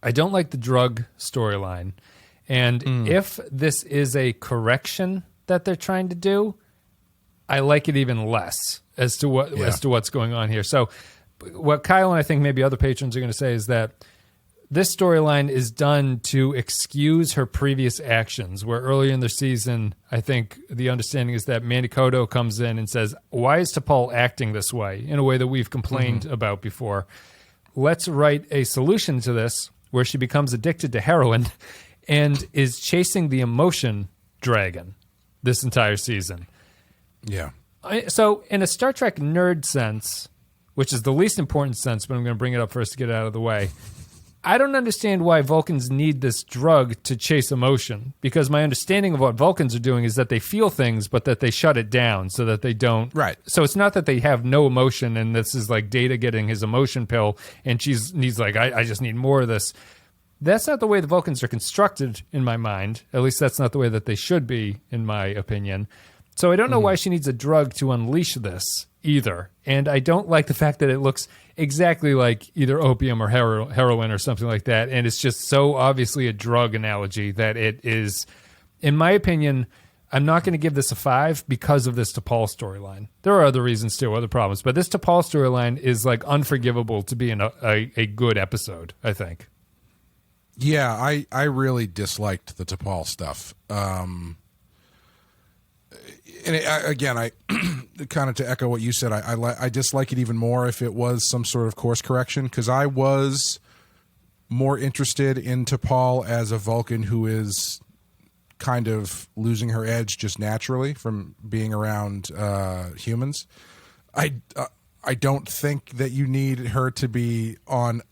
I don't like the drug storyline. And if this is a correction that they're trying to do, I like it even less as to what's going on here. So what Kyle and I think maybe other patrons are going to say is that this storyline is done to excuse her previous actions, where earlier in the season, I think the understanding is that Mandy Koto comes in and says, why is T'Pol acting this way, in a way that we've complained about before? Let's write a solution to this where she becomes addicted to heroin and is chasing the emotion dragon this entire season. Yeah. So in a Star Trek nerd sense, which is the least important sense, but I'm going to bring it up first to get it out of the way, I don't understand why Vulcans need this drug to chase emotion, because my understanding of what Vulcans are doing is that they feel things, but that they shut it down so that they don't. Right. So it's not that they have no emotion, and this is like Data getting his emotion pill, and he's like, I just need more of this. That's not the way the Vulcans are constructed in my mind. At least that's not the way that they should be, in my opinion. So I don't know why she needs a drug to unleash this either. And I don't like the fact that it looks exactly like either opium or heroin or something like that. And it's just so obviously a drug analogy that it is, in my opinion, I'm not going to give this a 5 because of this T'Pol storyline. There are other reasons too, other problems. But this T'Pol storyline is like unforgivable to be a good episode, I think. Yeah, I really disliked the T'Pol stuff. And I kind of to echo what you said, I dislike it even more if it was some sort of course correction, because I was more interested in T'Pol as a Vulcan who is kind of losing her edge just naturally from being around humans. I don't think that you need her to be on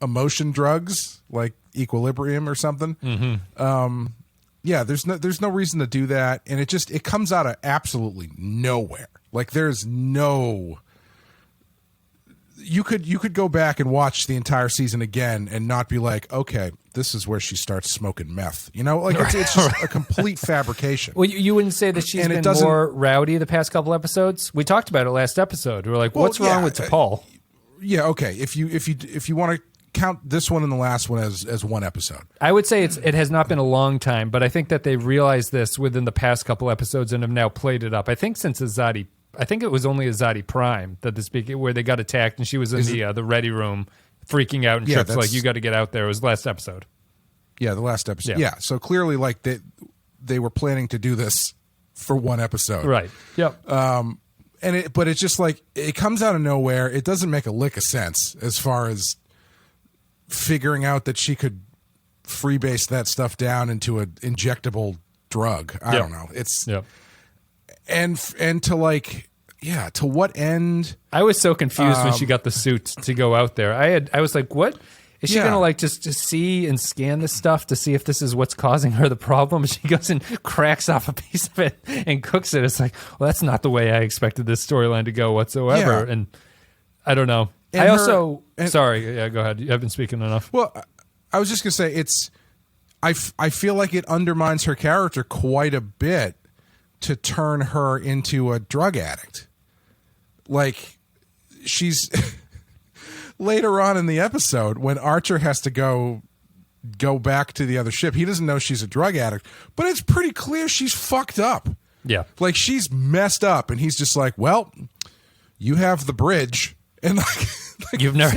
emotion drugs like equilibrium or something. Yeah, there's no reason to do that, and it comes out of absolutely nowhere. Like there's no. You could go back and watch the entire season again and not be like, okay, this is where she starts smoking meth. You know, like it's just a complete fabrication. Well, you wouldn't say that she's been more rowdy the past couple episodes? We talked about it last episode. We were like, what's wrong with T'Pol? Yeah, okay. If you want to count this one and the last one as one episode, I would say it has not been a long time, but I think that they realized this within the past couple episodes and have now played it up. I think since Azadi, I think it was only Azadi Prime that where they got attacked and she was in the ready room freaking out and Chip's like, you got to get out there. It was the last episode. Yeah, the last episode. Yeah, so clearly like they were planning to do this for one episode. Right. Yep. But it's just like it comes out of nowhere. It doesn't make a lick of sense as far as figuring out that she could freebase that stuff down into an injectable drug. I don't know. It's and to like, yeah, to what end? I was so confused when she got the suit to go out there. I was like, what? Is she going to like just see and scan this stuff to see if this is what's causing her the problem? She goes and cracks off a piece of it and cooks it. It's like, well, that's not the way I expected this storyline to go whatsoever. Yeah. And I don't know. And sorry, go ahead. I've been speaking enough. Well, I was just going to say I feel like it undermines her character quite a bit to turn her into a drug addict. Like she's later on in the episode when Archer has to go back to the other ship, he doesn't know she's a drug addict, but it's pretty clear she's fucked up. Yeah. Like she's messed up and he's just like, well, you have the bridge. And like you've never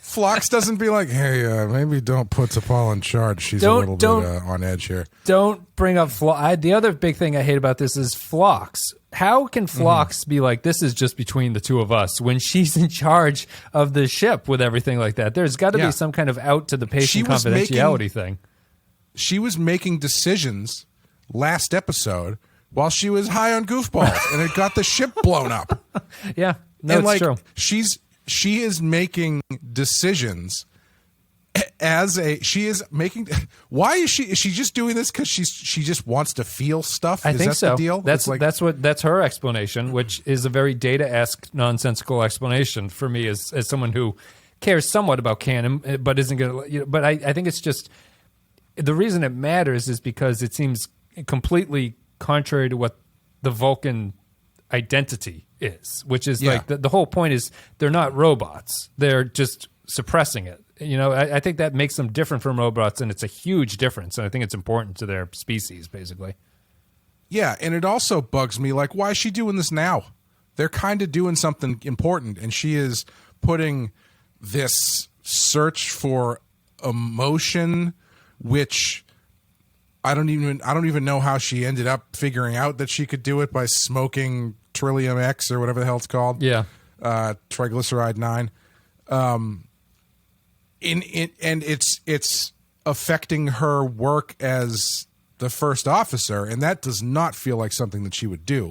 Phlox doesn't be like, hey, maybe don't put T'Pol in charge. She's a little bit on edge here. Don't bring up Phlox. The other big thing I hate about this is Phlox. How can Phlox be like, this is just between the two of us when she's in charge of the ship with everything like that? There's got to be some kind of out to the patient confidentiality thing. She was making decisions last episode while she was high on goofballs and it got the ship blown up. Yeah. No, it's true. She is making decisions why is she just doing this because she just wants to feel stuff? I think so. The deal? That's her explanation, which is a very Data-esque nonsensical explanation for me as someone who cares somewhat about canon but isn't going to, but I think it's just the reason it matters is because it seems completely contrary to what the Vulcan identity is, which is like the whole point is they're not robots. They're just suppressing it. I think that makes them different from robots, and it's a huge difference. And I think it's important to their species, basically. Yeah, and it also bugs me, like, why is she doing this now? They're kind of doing something important, and she is putting this search for emotion, which I don't even know how she ended up figuring out that she could do it by smoking Trillium X or whatever the hell it's called. Yeah. Triglyceride 9. And it's affecting her work as the first officer, and that does not feel like something that she would do.